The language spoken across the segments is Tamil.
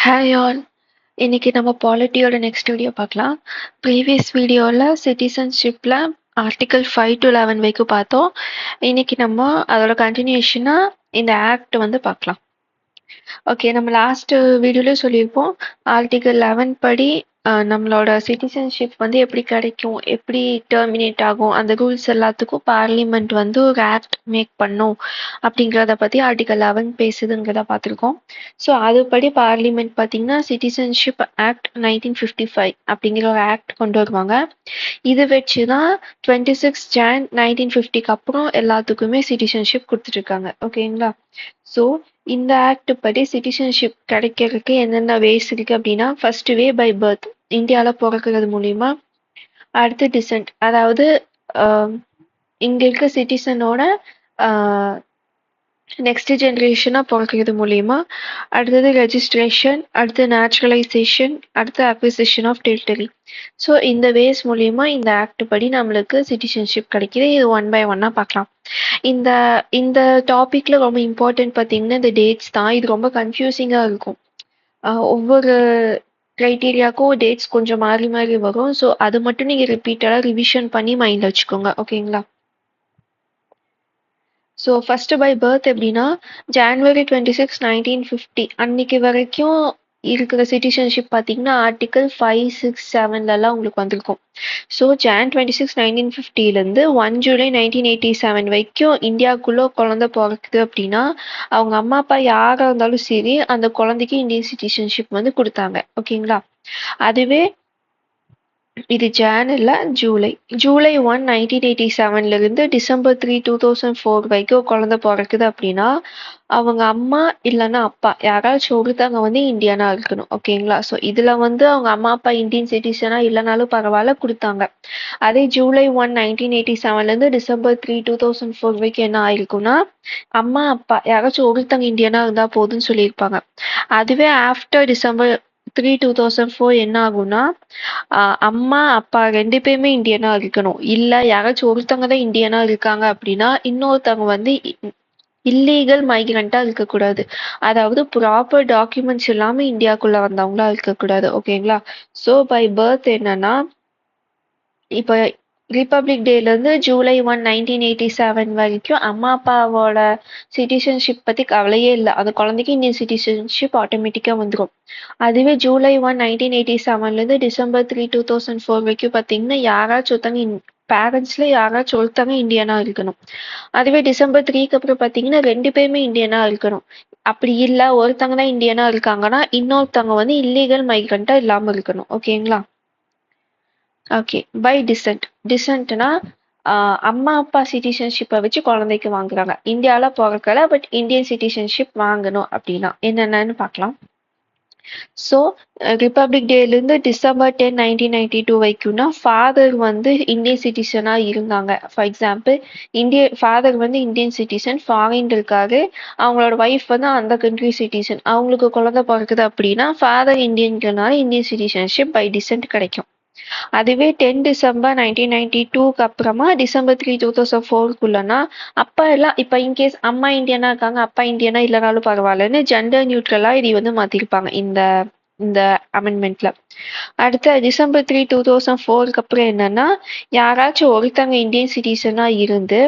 Hi all. இன்னைக்கு நம்ம பாலிட்டியோட நெக்ஸ்ட் வீடியோ பார்க்கலாம். ப்ரீவியஸ் வீடியோவில் சிட்டிசன்ஷிப்பில் ஆர்டிகல் 5 to 11 வரைக்கும் பார்த்தோம். இன்னைக்கு நம்ம அதோட கண்டினியூஷனாக இந்த ஆக்ட் வந்து பார்க்கலாம். ஓகே, நம்ம லாஸ்ட் வீடியோலயே சொல்லியிருப்போம். ஆர்டிகல் 11 படி நம்மளோட சிட்டிசன்ஷிப் வந்து எப்படி கிடைக்கும், எப்படி டெர்மினேட் ஆகும், அந்த ரூல்ஸ் எல்லாத்துக்கும் பார்லிமெண்ட் வந்து ஒரு ஆக்ட் மேக் பண்ணும் அப்படிங்கிறத பற்றி ஆர்டிகல் 11 பேசுதுங்கிறத பார்த்துருக்கோம். ஸோ அதுபடி பார்லிமெண்ட் பார்த்தீங்கன்னா சிட்டிசன்ஷிப் ஆக்ட் 1955 அப்படிங்கிற ஒரு ஆக்ட் கொண்டு வருவாங்க. இது வச்சு தான் 26 Jan 1950க்கு அப்புறம் எல்லாத்துக்குமே சிட்டிசன்ஷிப் கொடுத்துட்ருக்காங்க. ஓகேங்களா? ஸோ இந்த ஆக்ட் படி சிட்டிசன்ஷிப் கிடைக்கிறதுக்கு என்னென்ன வேஸ் இருக்கு அப்படின்னா, ஃபர்ஸ்ட் வே பை பர்த், இந்தியாவில் பிறக்கிறது மூலியமா. அடுத்து டிசென்ட், அதாவது இங்க இருக்க சிட்டிசனோட நெக்ஸ்ட் ஜென்ரேஷனாக பிறக்கிறது மூலியமா. அடுத்தது ரெஜிஸ்ட்ரேஷன், அடுத்து நேச்சுரலைசேஷன், அடுத்து அக்விசிஷன் ஆஃப் டெரிட்டரி. ஸோ இந்த வேஸ் மூலியமா இந்த ஆக்ட் படி நம்மளுக்கு சிட்டிசன்ஷிப் கிடைக்கிது. இது ஒன் பை ஒன்னாக பார்க்கலாம். இந்த இந்த டாபிக்ல ரொம்ப இம்பார்ட்டன்ட் பார்த்தீங்கன்னா இந்த டேட்ஸ் தான். இது ரொம்ப கன்ஃபியூசிங்காக இருக்கும். ஒவ்வொரு க்ரைட்டீரியாவுக்கும் டேட்ஸ் கொஞ்சம் மாறி மாறி வரும். ஸோ அது மட்டும் நீங்கள் ரிப்பீட்டடாக ரிவிஷன் பண்ணி மைண்டில் வச்சுக்கோங்க. ஓகேங்களா? ஸோ ஃபர்ஸ்ட் பை பர்த் எப்படின்னா, January 26, 1950 அன்னைக்கு வரைக்கும் இருக்கிற சிட்டிசன்ஷிப் பார்த்தீங்கன்னா ஆர்டிகல் 5, 6, 7லலாம் உங்களுக்கு வந்திருக்கும். ஸோ Jan 26, 1950லேருந்து 1 July 1987 வரைக்கும் இந்தியாவுக்குள்ளே குழந்தை பிறக்குது அப்படின்னா, அவங்க அம்மா அப்பா யாராக இருந்தாலும் சரி அந்த குழந்தைக்கு இந்தியன் சிட்டிசன்ஷிப் வந்து கொடுத்தாங்க. ஓகேங்களா? அதுவே இது ஜான் இல்ல, ஜூலை. ஜூலை 1, 1987லேருந்து December 3, 2004 வரைக்கும் குழந்தை பிறக்குது அப்படின்னா, அவங்க அம்மா இல்லைன்னா அப்பா யாராச்சும் ஒருத்தவங்க வந்து இந்தியனா இருக்கணும். ஓகேங்களா? ஸோ இதில் வந்து அவங்க அம்மா அப்பா இந்தியன் சிட்டிசனா இல்லைனாலும் பரவாயில்ல கொடுத்தாங்க. அதே July 1, 1987லேருந்து December 3, 2004 வரைக்கும் என்ன ஆயிருக்குன்னா, அம்மா அப்பா யாராச்சும் ஒருத்தவங்க இந்தியனா இருந்தால் போதும்னு சொல்லியிருப்பாங்க. அதுவே ஆஃப்டர் December 3, 2004 என்ன ஆகும்னா, அம்மா அப்பா 2 பேருமே இந்தியனா இருக்கணும். இல்ல யாராச்சும் ஒருத்தவங்க தான் இந்தியனா இருக்காங்க அப்படின்னா, இன்னொருத்தவங்க வந்து இல்லீகல் மைக்ரண்டா இருக்கக்கூடாது. அதாவது ப்ராப்பர் டாக்குமெண்ட்ஸ் இல்லாம இந்தியாக்குள்ள வந்தவங்களா இருக்கக்கூடாது. ஓகேங்களா? ஸோ பை பர்த் என்னன்னா, இப்போ ரிப்பப்ளிக் டேலேருந்து July 1, 1987 வரைக்கும் அம்மா அப்பாவோட சிட்டிசன்ஷிப் பற்றி கவலையே இல்லை. அந்த குழந்தைக்கு இந்தியன் சிட்டிசன்ஷிப் ஆட்டோமேட்டிக்காக வந்துடும். அதுவே July 1, 1987லேருந்து December 3, 2004 வரைக்கும் பார்த்தீங்கன்னா யாராச்சும் ஒருத்தவங்க பேரண்ட்ஸில் யாராச்சும் ஒருத்தவங்க இந்தியனாக இருக்கணும். அதுவே December 3க்கு அப்புறம் பார்த்தீங்கன்னா 2 பேருமே இந்தியனாக இருக்கணும். அப்படி இல்லை ஒருத்தவங்க தான் இந்தியனாக இருக்காங்கன்னா இன்னொருத்தவங்க வந்து இல்லீகல் மைக்ரண்ட்டாக இல்லாமல் இருக்கணும். ஓகேங்களா? ஓகே. By dissent. டிசென்ட்னா அம்மா அப்பா சிட்டிசன்ஷிப்பை வச்சு குழந்தைக்கு வாங்குறாங்க. இந்தியாவில் பிறக்கல பட் இந்தியன் சிட்டிசன்ஷிப் வாங்கணும் அப்படின்னா என்னென்னு பார்க்கலாம். ஸோ ரிப்பப்ளிக் டேலேருந்து December 10, 1992 வரைக்கும்னா ஃபாதர் வந்து இந்தியன் சிட்டிசனாக இருந்தாங்க. ஃபார் எக்ஸாம்பிள் ஃபாதர் வந்து இந்தியன் சிட்டிசன், ஃபாரின் இருக்காரு, அவங்களோட ஒய்ஃப் வந்து அந்த கண்ட்ரி சிட்டிசன், அவங்களுக்கு குழந்தை பிறக்குது அப்படின்னா ஃபாதர் இந்தியன்றனால இந்தியன் சிட்டிசன்ஷிப் பை டிசென்ட் கிடைக்கும். அதுவே 10 December 1992க்கு அப்புறமா December 3, 2004க்குள்ளனா அப்பா எல்லாம் இப்போ இன்கேஸ் அம்மா இந்தியனா இருக்காங்க, அப்பா இந்தியனா இல்லைனாலும் பரவாயில்லன்னு ஜெண்டர் நியூட்ரலா இது வந்து மாத்திருப்பாங்க இந்த இந்த அமெண்ட்மெண்ட்ல. அடுத்து December 3, 2004க்கு அப்புறம் என்னன்னா, யாராச்சும் ஒருத்தவங்க இந்தியன் சிட்டிசனா இருந்து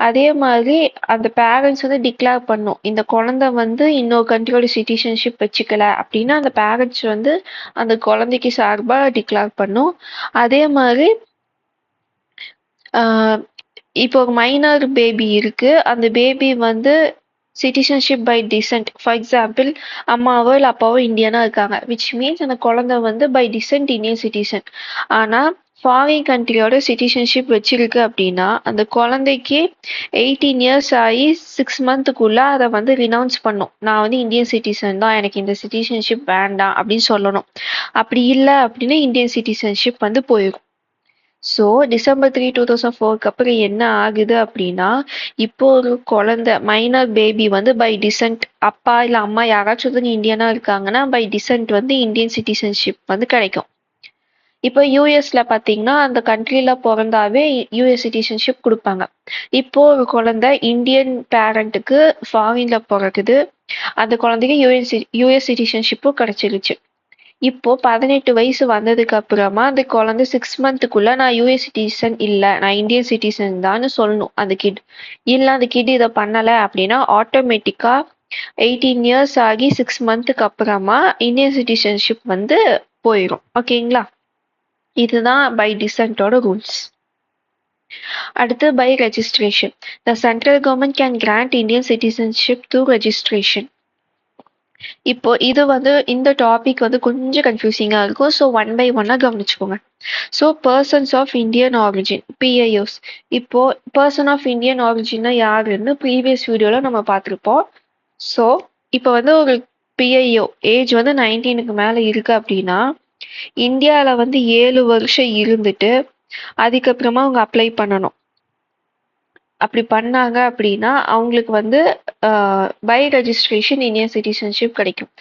அதே மாதிரி அந்த பேரண்ட்ஸ் வந்து டிக்ளேர் பண்ணும் இந்த குழந்தை வந்து இன்னொரு கண்ட்ரியோட சிட்டிசன்ஷிப் வச்சுக்கல அப்படின்னா அந்த பேரண்ட்ஸ் வந்து அந்த குழந்தைக்கு சார்பாக டிக்ளேர் பண்ணும். அதே மாதிரி இப்போ ஒரு மைனர் பேபி இருக்கு, அந்த பேபி வந்து citizenship by descent, for example அம்மாவோ இல்லை அப்பாவோ இந்தியனா இருக்காங்க, விச் மீன்ஸ் அந்த குழந்தை வந்து பை டிசென்ட் இந்தியன் சிட்டிசன். ஆனால் ஃபாரின் கண்ட்ரியோட சிட்டிசன்ஷிப் வச்சிருக்கு அப்படின்னா அந்த குழந்தைக்கு 18 இயர்ஸ் ஆகி 6 மந்த்துக்குள்ள அதை வந்து ரினவுன்ஸ் பண்ணும். நான் வந்து இந்தியன் சிட்டிசன் தான், எனக்கு இந்த சிட்டிசன்ஷிப் வேண்டாம் அப்படின்னு சொல்லணும். அப்படி இல்லை அப்படின்னா இந்தியன் சிட்டிசன்ஷிப் வந்து போயிடும். ஸோ December 3, 2004க்கு அப்புறம் என்ன ஆகுது அப்படின்னா, இப்போ ஒரு குழந்தை மைனர் பேபி வந்து பை டிசென்ட் அப்பா இல்லை அம்மா யாராச்சும் ஒருத்தவங்க இந்தியனா இருக்காங்கன்னா பை டிசென்ட் வந்து இந்தியன் சிட்டிசன்ஷிப் வந்து கிடைக்கும். இப்போ யூஎஸ்ல பார்த்தீங்கன்னா, அந்த கண்ட்ரில பொறந்தாவே யூஎஸ் சிட்டிசன்ஷிப் குடுப்பாங்க. இப்போ ஒரு குழந்தை இந்தியன் பேரண்ட்டுக்கு ஃபாரின்ல பொறக்குது. அந்த குழந்தைக்கு யூஎஸ் சிட்டிசன்ஷிப்பும் கிடைச்சிருச்சு. இப்போ 18 வயசு வந்ததுக்கு அப்புறமா அந்த குழந்தை 6 மந்த்துக்குள்ள நான் யூஎஸ் சிட்டிசன் இல்ல, நான் இந்தியன் சிட்டிசன் தான்னு சொல்லணும் அந்த கிட். இல்ல அந்த கிட் இதை பண்ணல அப்படின்னா ஆட்டோமேட்டிக்கா 18 இயர்ஸ் ஆகி 6 மந்த்துக்கு அப்புறமா இந்தியன் சிட்டிசன்ஷிப் வந்து போயிடும். ஓகேங்களா? இதுதான் பை டிசன்ட்டோட ரூல்ஸ். அடுத்து by registration. The central government can grant Indian citizenship through registration. இப்போ இது வந்து இந்த டாபிக் வந்து கொஞ்சம் கன்ஃபியூசிங்காக இருக்கும். ஸோ ஒன் பை ஒன்னாக கவனிச்சுக்கோங்க. So persons of Indian origin PIOs. இப்போ பர்சன் ஆஃப் இந்தியன் ஆரிஜின்னா யாருன்னு ப்ரீவியஸ் வீடியோவில் நம்ம பார்த்துருப்போம். ஸோ இப்போ வந்து ஒரு பிஐஓ ஏஜ் வந்து 19க்கு மேலே இருக்கு அப்படின்னா இந்தியாவில் வந்து 7 வருஷம் இருந்துட்டு அதுக்கப்புறமா அவங்க அப்ளை பண்ணணும். அப்படி பண்ணாங்க அப்படின்னா அவங்களுக்கு வந்து பை ரெஜிஸ்ட்ரேஷன் இந்தியன் சிட்டிசன்ஷிப் கிடைக்கும்.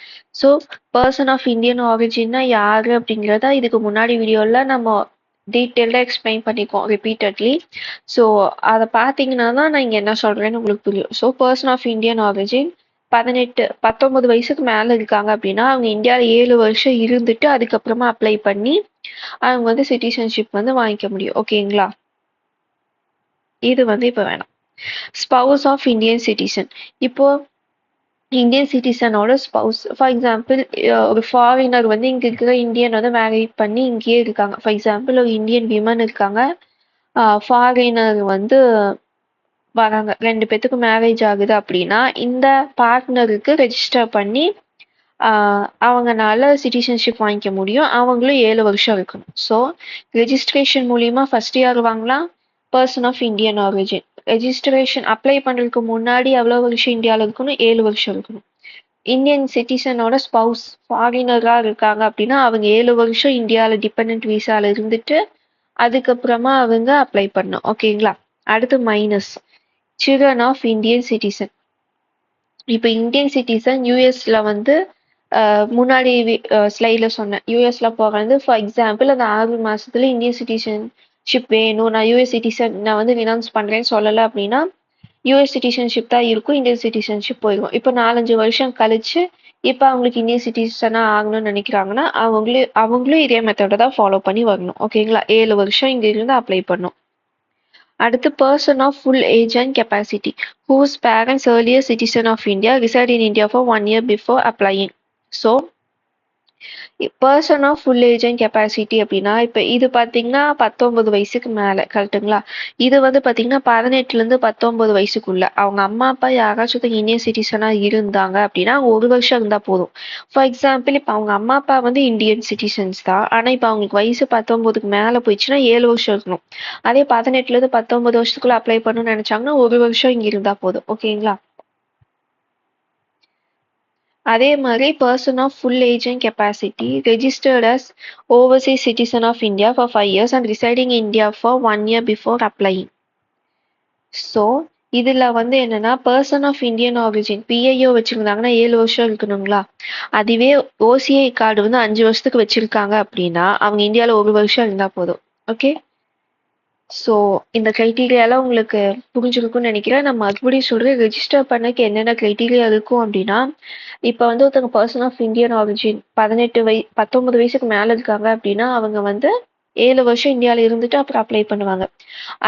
ஸோ பர்சன் ஆஃப் இந்தியன் ஆரிஜின்னா யாரு அப்படிங்கிறத இதுக்கு முன்னாடி வீடியோவில் நம்ம டீட்டெயில்டாக எக்ஸ்பிளைன் பண்ணிக்கோம் ரிப்பீட்டட்லி. ஸோ அதை பார்த்தீங்கன்னா தான் நான் இங்கே என்ன சொல்கிறேன்னு உங்களுக்கு புரியும். So person of Indian origin 19 வயசுக்கு மேலே இருக்காங்க அப்படின்னா அவங்க இந்தியாவில் 7 வருஷம் இருந்துட்டு அதுக்கப்புறமா அப்ளை பண்ணி அவங்க வந்து சிட்டிசன்ஷிப் வந்து வாங்கிக்க முடியும். ஓகேங்களா? இது வந்து இப்போ வேணாம். Spouse of Indian citizen. இப்போ இந்தியன் சிட்டிசனோட ஸ்பவுஸ், ஃபார் எக்ஸாம்பிள் ஒரு ஃபாரினர் வந்து இங்கே இருக்கிற இந்தியன் வந்து மேரேஜ் பண்ணி இங்கேயே இருக்காங்க. ஃபார் எக்ஸாம்பிள் ஒரு இந்தியன் விமன் இருக்காங்க, ஃபாரினர் வந்து வராங்க, 2 பேத்துக்கு மேரேஜ் ஆகுது அப்படின்னா இந்த பார்ட்னருக்கு ரெஜிஸ்டர் பண்ணி அவங்கனால சிட்டிசன்ஷிப் வாங்கிக்க முடியும். அவங்களும் 7 வருஷம் இருக்கணும். ஸோ ரெஜிஸ்ட்ரேஷன் மூலியமா ஃபர்ஸ்ட் யார் வாங்கலாம்? Person of Indian origin. Registration apply பண்ணுறதுக்கு முன்னாடி எவ்வளோ வருஷம் இந்தியாவில் இருக்கணும்? 7 வருஷம் இருக்கணும். இந்தியன் சிட்டிசனோட ஸ்பவுஸ் ஃபாரினராக இருக்காங்க அப்படின்னா அவங்க 7 வருஷம் இந்தியாவில் டிபெண்ட் விசாவில் இருந்துட்டு அதுக்கப்புறமா அவங்க அப்ளை பண்ணணும். ஓகேங்களா? அடுத்து minus children of Indian citizen. இப்போ இந்தியன் சிட்டிசன் யூஎஸ்ல வந்து முன்னாடி ஸ்லைடில் சொன்னேன், யூஎஸ்ல போகிறது ஃபார் எக்ஸாம்பிள் அந்த 6 மாசத்துல இந்தியன் சிட்டிசன்ஷிப் வேணும், நான் யூஎஸ் சிட்டிசன் நான் வந்து ரினவுன்ஸ் பண்ணுறேன்னு சொல்லலை அப்படின்னா யூஎஸ் சிட்டிசன்ஷிப் தான் இருக்கும், இந்தியன் சிட்டிசன்ஷிப் போயிடும். இப்போ 4-5 வருஷம் கழிச்சு இப்போ அவங்களுக்கு இந்தியன் சிட்டிசனாக ஆகணும்னு நினைக்கிறாங்கன்னா அவங்களும் இதே மெத்தடை தான் ஃபாலோ பண்ணி வரணும். ஓகேங்களா? 7 வருஷம் இங்கே இருந்து அப்ளை பண்ணும். அடுத்து person of full age and capacity whose parents earlier citizen of India reside in India for 1 year before applying. So person of full age and capacity அப்படின்னா இப்போ இது பார்த்தீங்கன்னா 19 வயசுக்கு மேலே, கரெக்டுங்களா? இது வந்து பார்த்தீங்கன்னா 18லேருந்து 19 வயசுக்குள்ள அவங்க அம்மா அப்பா யாராச்சும் இந்தியன் சிட்டிசனாக இருந்தாங்க அப்படின்னா 1 வருஷம் இருந்தால் போதும். ஃபார் எக்ஸாம்பிள் இப்போ அவங்க அம்மா அப்பா வந்து இந்தியன் சிட்டிசன்ஸ் தான், ஆனால் இப்போ அவங்களுக்கு வயசு 19க்கு மேலே போயிடுச்சுன்னா 7 வருஷம் இருக்கணும். அதே 18லேருந்து 19 வருஷத்துக்குள்ள அப்ளை பண்ணணும்னு நினைச்சாங்கன்னா 1 வருஷம் இங்கே இருந்தால் போதும். ஓகேங்களா? அதே மாதிரி person of full age and capacity registered as overseas citizen of India for 5 years and residing India for 1 year before applying. So இதில் வந்து என்னன்னா person of Indian origin PIO வச்சுருந்தாங்கன்னா 7 வருஷம் இருக்கணுங்களா? அதுவே ஓசிஐ கார்டு வந்து 5 வருஷத்துக்கு வச்சுருக்காங்க அப்படின்னா அவங்க இந்தியாவில் 1 வருஷம் இருந்தால் போதும். ஓகே, ஸோ இந்த க்ரைட்டீரியாலாம் உங்களுக்கு புரிஞ்சிருக்கும்னு நினைக்கிறேன். நான் மறுபடியும் சொல்கிறேன், ரெஜிஸ்டர் பண்ணக்கு என்னென்ன க்ரைட்டீரியா இருக்கும் அப்படின்னா இப்போ வந்து ஒருத்தவங்க பர்சன் ஆஃப் இந்தியன் ஆரிஜின் 19 வயசுக்கு மேலே இருக்காங்க அப்படின்னா அவங்க வந்து 7 வருஷம் இந்தியாவில் இருந்துட்டு அப்புறம் அப்ளை பண்ணுவாங்க.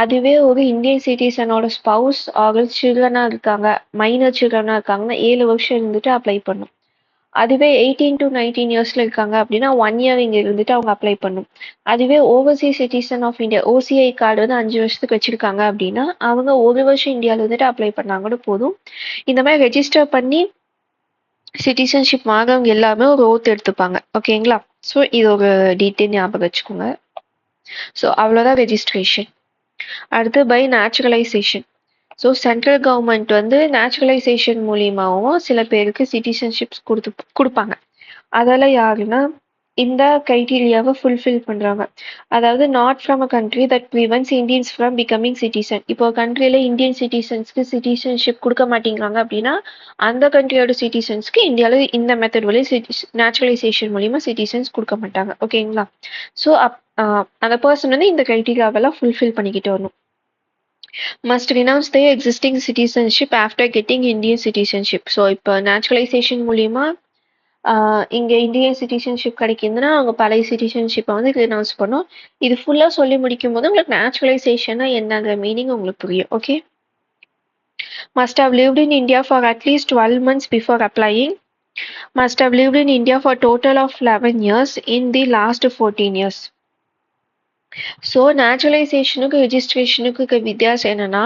அதுவே ஒரு இந்தியன் சிட்டிசனோட ஸ்பவுஸ் ஆர் சில்ட்ரனாக இருக்காங்க, மைனர் சில்ட்ரனாக இருக்காங்கன்னா 7 வருஷம் இருந்துட்டு அப்ளை பண்ணும். அதுவே 18 to 19 இயர்ஸ்ல இருக்காங்க அப்படின்னா 1 year இங்க இருந்துட்டு அவங்க அப்ளை பண்ணும். அதுவே overseas citizen of India OCI card வந்து 5 வருஷத்துக்கு வச்சிருக்காங்க அப்படின்னா அவங்க 1 வருஷம் இந்தியாவில் இருந்துட்டு அப்ளை பண்ணாங்கன்னு போதும். இந்த மாதிரி ரெஜிஸ்டர் பண்ணி சிட்டிசன்ஷிப் வாங்கவங்க எல்லாமே ஒரு ஓத் எடுத்துப்பாங்க. ஓகேங்களா? ஸோ இது ஒரு டீட்டெயில் ஞாபகம் வச்சுக்கோங்க. ஸோ அவ்வளோதான் ரெஜிஸ்ட்ரேஷன். அடுத்து by naturalisation. So central government வந்து நேச்சுரலைசேஷன் மூலியமாகவும் சில பேருக்கு சிட்டிசன்ஷிப்ஸ் கொடுப்பாங்க. அதெல்லாம் யாருன்னா இந்த கிரைட்டீரியாவை ஃபுல்ஃபில் பண்றாங்க. அதாவது not from a country that prevents Indians from becoming citizen. இப்போ கண்ட்ரியில இந்தியன் சிட்டிசன்ஸ்க்கு சிட்டிசன்ஷிப் கொடுக்க மாட்டேங்கிறாங்க அப்படின்னா அந்த கண்ட்ரியோட சிட்டிசன்ஸ்க்கு இந்தியாவில் இந்த மெத்தட் வழி நேச்சுரலைசேஷன் மூலியமா சிட்டிசன்ஸ் கொடுக்க மாட்டாங்க. ஓகேங்களா? ஸோ அந்த பர்சன் வந்து இந்த கிரைட்டீரியாவெல்லாம் ஃபுல்ஃபில் பண்ணிக்கிட்டு வரணும். must renounce their existing citizenship after getting Indian citizenship. So இப்போ நேச்சுரலைசேஷன் மூலியமா இங்க இந்தியன் சிட்டிசன்ஷிப் கிடைக்குதுன்னா அவங்க பழைய சிட்டிசன்ஷிப்பை வந்து ரினவுன்ஸ் பண்ணும். இது ஃபுல்லா சொல்லி முடிக்கும் போது உங்களுக்கு நேச்சுரலைசேஷனா என்னங்கிற மீனிங் உங்களுக்கு புரியும். Okay. Must have lived in India for at least 12 months before applying. Must have lived in India for total of 11 years in the last 14 years. So நேச்சுரலைசேஷனுக்கு ரெஜிஸ்ட்ரேஷனுக்கு வித்தியாசம் என்னன்னா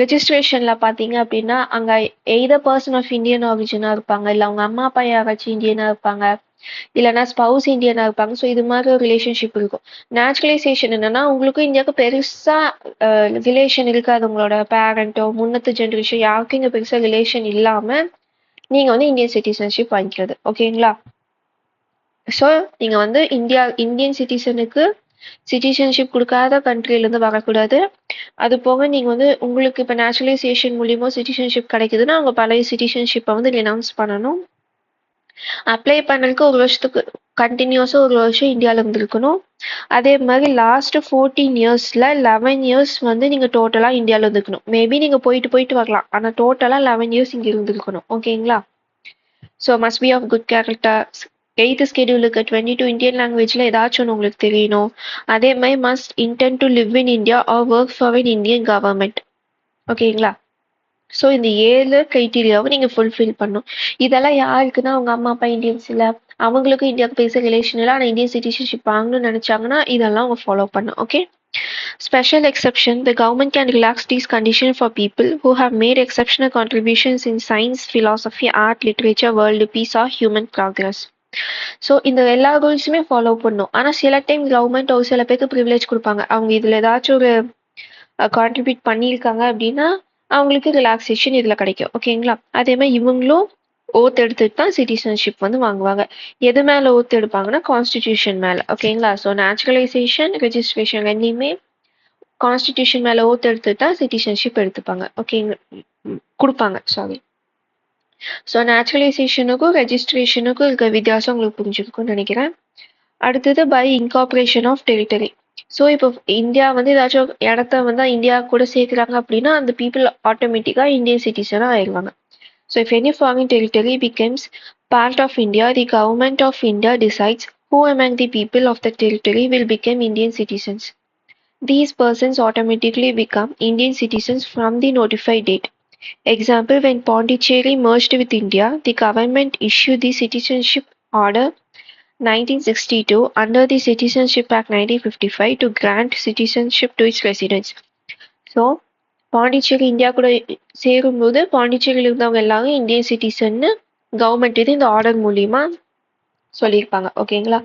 ரெஜிஸ்ட்ரேஷன்ல பாத்தீங்க அப்படின்னா அங்க எய்தர் பர்சன் ஆஃப் இந்தியன் ஆரிஜினா இருப்பாங்க, இல்ல அவங்க அம்மா அப்பா யாராச்சும் இந்தியனா இருப்பாங்க, இல்லைன்னா ஸ்பவுஸ் இந்தியனா இருப்பாங்க. ஸோ இது மாதிரி ஒரு ரிலேஷன்ஷிப் இருக்கும். நேச்சுரலைசேஷன் என்னன்னா உங்களுக்கு இந்தியாவுக்கு பெருசா ரிலேஷன் இருக்காது. உங்களோட பேரண்டோ முன்னத்து ஜென்ரேஷன் யாருக்கும் இங்க பெருசா ரிலேஷன் இல்லாம நீங்க வந்து இந்தியன் சிட்டிசன்ஷிப் வாங்கிக்கிறது. ஓகேங்களா? ஸோ நீங்க வந்து இந்தியன் சிட்டிசனுக்கு சிட்டிசன்ஷிப் கொடுக்காத கண்ட்ரிலேருந்து வரக்கூடாது. அது போக நீங்க வந்து உங்களுக்கு இப்போ நேச்சுரலைசேஷன் மூலியமா சிட்டிசன்ஷிப் கிடைக்குதுன்னா அவங்க பழைய சிட்டிசன்ஷிப்பை வந்து ரினவுன்ஸ் பண்ணணும். அப்ளை பண்ணதுக்கு ஒரு வருஷத்துக்கு கண்டினியூஸா ஒரு வருஷம் இந்தியாவில் இருந்திருக்கணும். அதே மாதிரி லாஸ்ட் 14 yearsல 11 years வந்து நீங்க டோட்டலா இந்தியாவில் இருந்துக்கணும். மேபி நீங்க போயிட்டு வரலாம், ஆனா டோட்டலா 11 years இங்க இருந்திருக்கணும். ஓகேங்களா? So must be of good character. 8th ஸ்கெடியூலுக்கு 22 இந்தியன் லாங்குவேஜ்ல ஏதாச்சும் ஒன்று உங்களுக்கு தெரியணும். அதே மாதிரி must intend to live in India or work for in Indian government. ஓகேங்களா? ஸோ இந்த 7 கிரைட்டீரியாவை நீங்க ஃபுல்ஃபில் பண்ணும். இதெல்லாம் யாருக்குன்னா அவங்க அம்மா அப்பா இந்தியன்ஸ் இல்லை, அவங்களுக்கும் இந்தியாவுக்கு பேச ரிலேஷன் இல்லை, ஆனால் இந்தியன் சிட்டிசன்ஷிப் வாங்கணும்னு நினைச்சாங்கன்னா இதெல்லாம் அவங்க ஃபாலோ பண்ணும். Okay. Special exception, the government can relax these conditions for people who have made exceptional contributions in science, philosophy, art, literature, world peace or human progress. So இந்த எல்லா ரூல்ஸுமே ஃபாலோ பண்ணும். ஆனால் சில டைம் கவர்மெண்ட் ஒரு சில பேருக்கு ப்ரிவிலேஜ் கொடுப்பாங்க. அவங்க இதில் ஏதாச்சும் ஒரு கான்ட்ரிபியூட் பண்ணியிருக்காங்க அப்படின்னா அவங்களுக்கு ரிலாக்ஸேஷன் இதில் கிடைக்கும். ஓகேங்களா? அதே மாதிரி இவங்களும் ஓத் எடுத்துட்டு தான் சிட்டிசன்ஷிப் வந்து வாங்குவாங்க. எது மேலே ஓத் எடுப்பாங்கன்னா கான்ஸ்டிடியூஷன் மேலே. ஓகேங்களா? ஸோ நேச்சுரலைசேஷன் ரெஜிஸ்ட்ரேஷன் ரெண்டையுமே கான்ஸ்டிடியூஷன் மேலே ஓத் எடுத்துட்டு தான் சிட்டிசன்ஷிப் எடுத்துப்பாங்க. ஓகேங்க, கொடுப்பாங்க. சாரி. ஸோ நேச்சுரலைசேஷனுக்கும் ரெஜிஸ்ட்ரேஷனுக்கும் இருக்க வித்தியாசம் உங்களுக்கு புரிஞ்சிருக்கும்னு நினைக்கிறேன். அடுத்தது by incorporation of territory. So இப்போ இந்தியா வந்து ஏதாச்சும் இடத்த வந்து இந்தியா கூட சேர்க்குறாங்க அப்படின்னா அந்த பீப்புள் ஆட்டோமேட்டிக்காக இந்தியன் சிட்டிசனாக ஆயிடுவாங்க. So if any foreign territory becomes part of India, the government of India decides who among the people of the territory will become Indian citizens. These persons automatically become Indian citizens from the notified date. Example, when Pondicherry merged with India, the government issued the Citizenship Order 1962 under the Citizenship Act 1955 to grant citizenship to its residents. So, Pondicherry India கூட சேரும்போது பாண்டிச்சேரியில் இருந்தவங்க எல்லாரும் இந்தியன் சிட்டிசன்னு கவர்மெண்ட் இது இந்த ஆர்டர் மூலியமா சொல்லியிருப்பாங்க. ஓகேங்களா?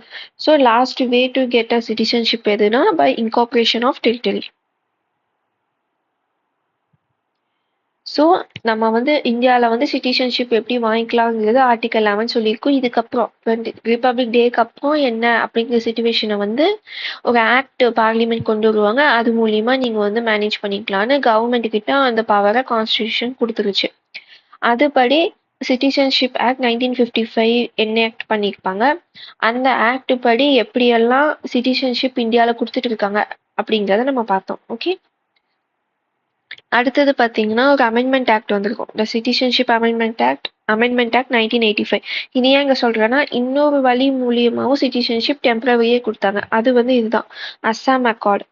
So last way to get a citizenship எதுனா by incorporation of territory. So நம்ம வந்து இந்தியாவில் வந்து சிட்டிசன்ஷிப் எப்படி வாங்கிக்கலாங்கிறது ஆர்டிகல் 11 சொல்லியிருக்கோம். இதுக்கப்புறம் ரிப்பப்ளிக் டேக்கு அப்புறம் என்ன அப்படிங்கிற சிச்சுவேஷனை வந்து ஒரு ஆக்ட் பார்லிமெண்ட் கொண்டு வருவாங்க. அது மூலியமா நீங்கள் வந்து மேனேஜ் பண்ணிக்கலான்னு கவர்மெண்ட் கிட்ட அந்த பவரை கான்ஸ்டியூஷன் கொடுத்துருச்சு. அதுபடி சிட்டிசன்ஷிப் ஆக்ட் 1955 என்ஆக்ட் பண்ணியிருப்பாங்க. அந்த ஆக்ட் படி எப்படியெல்லாம் சிட்டிசன்ஷிப் இந்தியாவில் கொடுத்துட்டு இருக்காங்க அப்படிங்கிறத நம்ம பார்த்தோம். ஓகே. அடுத்தது பார்த்தீங்கன்னா ஒரு அமெண்ட்மெண்ட் ஆக்ட் வந்திருக்கும். த சிட்டிசன்ஷிப் அமெண்ட்மெண்ட் ஆக்ட் 1985. இது ஏன் இங்கே சொல்கிறேன்னா இன்னொரு வழி மூலியமாகவும் சிட்டிசன்ஷிப் டெம்பரரியே கொடுத்தாங்க. அது வந்து இதுதான் அஸ்ஸாம் அக்கார்டு.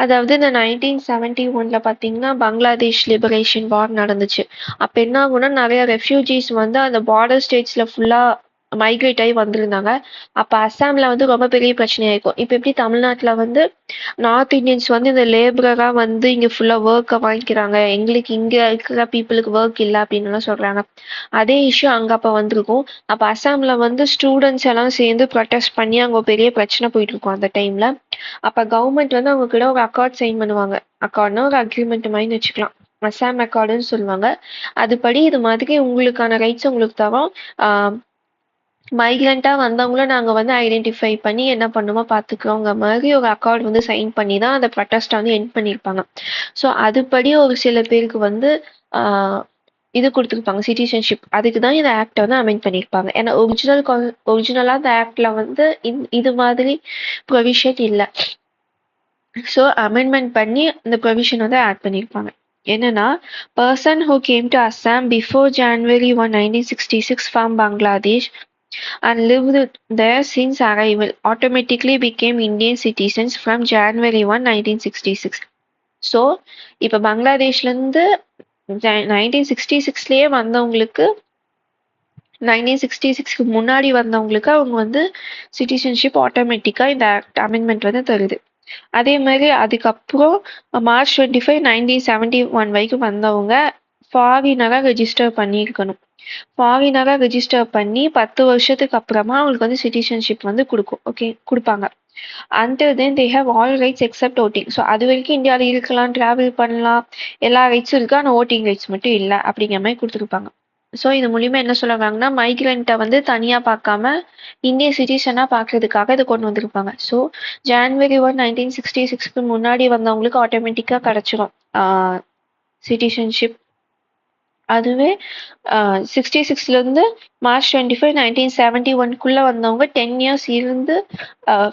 அதாவது இந்த 1971 பார்த்தீங்கன்னா பங்களாதேஷ் லிபரேஷன் வார் நடந்துச்சு. அப்போ என்ன ஆகும்னா நிறைய ரெஃப்யூஜிஸ் வந்து அந்த பார்டர் ஸ்டேட்ஸில் ஃபுல்லாக மைக்ரேட் ஆகி வந்திருந்தாங்க. அப்போ அஸ்ஸாமில் வந்து ரொம்ப பெரிய பிரச்சனையாயிருக்கும். இப்போ எப்படி தமிழ்நாட்டில் வந்து நார்த் இந்தியன்ஸ் வந்து இந்த லேபரராக வந்து இங்கே ஃபுல்லாக ஒர்க்கை வாங்கிக்கிறாங்க, எங்களுக்கு இங்கே இருக்கிற பீப்புளுக்கு ஒர்க் இல்லை அப்படின்னுலாம் சொல்கிறாங்க. அதே இஷ்யூ அங்கே அப்போ வந்திருக்கும். அப்போ அஸ்ஸாமில் வந்து ஸ்டூடெண்ட்ஸ் எல்லாம் சேர்ந்து ப்ரொட்டஸ்ட் பண்ணி அங்கே பெரிய பிரச்சனை போயிட்டு இருக்கும் அந்த டைமில். அப்போ கவர்மெண்ட் வந்து அவங்க கிட்ட ஒரு அக்கார்ட் சைன் பண்ணுவாங்க. அக்கார்ட்னா ஒரு அக்ரிமெண்ட் மாதிரி வச்சுக்கலாம். அஸ்ஸாம் அக்கார்டுன்னு சொல்லுவாங்க. அதுபடி இது மாதிரி உங்களுக்கான ரைட்ஸ் உங்களுக்கு தரோம். மைக்ரண்டா வந்தவங்கள நாங்க வந்து ஐடென்டிஃபை பண்ணி என்ன பண்ணுமோ பார்த்துக்கிறோங்கிற மாதிரி ஒரு அக்கார்ட் வந்து சைன் பண்ணி தான் அந்த ப்ரொட்டஸ்ட்டை வந்து எண்ட் பண்ணியிருப்பாங்க. ஸோ அதுபடி ஒரு சில பேருக்கு வந்து இது கொடுத்துருப்பாங்க சிட்டிசன்ஷிப். அதுக்கு தான் இந்த ஆக்டை வந்து அமெண்ட் பண்ணியிருப்பாங்க. ஏன்னா ஒரிஜினலாக இந்த ஆக்டில் வந்து இது மாதிரி ப்ரொவிஷன் இல்லை. ஸோ அமெண்ட்மெண்ட் பண்ணி இந்த ப்ரொவிஷன் வந்து ஆட் பண்ணியிருப்பாங்க. என்னன்னா, person who came to Assam before January 1, 1966 from Bangladesh and lived there since arrival automatically became Indian citizens from January 1, 1966. So இப்போ பங்களாதேஷ்லேருந்து 1966லயே வந்தவங்களுக்கு 1966க்கு முன்னாடி வந்தவங்களுக்கு அவங்க வந்து சிட்டிசன்ஷிப் ஆட்டோமேட்டிக்காக இந்த ஆக்ட் அமெண்ட்மெண்ட் வந்து தருது. அதே மாதிரி அதுக்கப்புறம் March 25, 1971 வரைக்கும் வந்தவங்க ஃபாரினராக ரெஜிஸ்டர் பண்ணியிருக்கணும். ஃபாரினராக ரெஜிஸ்டர் பண்ணி 10 வருஷத்துக்கு அப்புறமா அவங்களுக்கு வந்து சிட்டிசன்ஷிப் வந்து கொடுப்பாங்க. until then they have all rights except voting. So அது வரைக்கும் இந்தியாவில் இருக்கலாம், ட்ராவல் பண்ணலாம், எல்லா ரைட்ஸும் இருக்கு, ஆனால் ஓட்டிங் ரைட்ஸ் மட்டும் இல்லை அப்படிங்கிற மாதிரி கொடுத்துருப்பாங்க. ஸோ இது மூலியமா என்ன சொல்ல வராங்கன்னா, மைக்ரண்ட்டை வந்து தனியாக பார்க்காம இந்தியன் சிட்டிசனாக பார்க்கறதுக்காக இதை கொண்டு வந்திருப்பாங்க. ஸோ January 1, 1966க்கு முன்னாடி வந்தவங்களுக்கு ஆட்டோமேட்டிக்காக கிடைச்சிரும் சிட்டிசன்ஷிப். அதுவே 66லேருந்து March 25, 1971க்குள்ளே வந்தவங்க 10 years இருந்து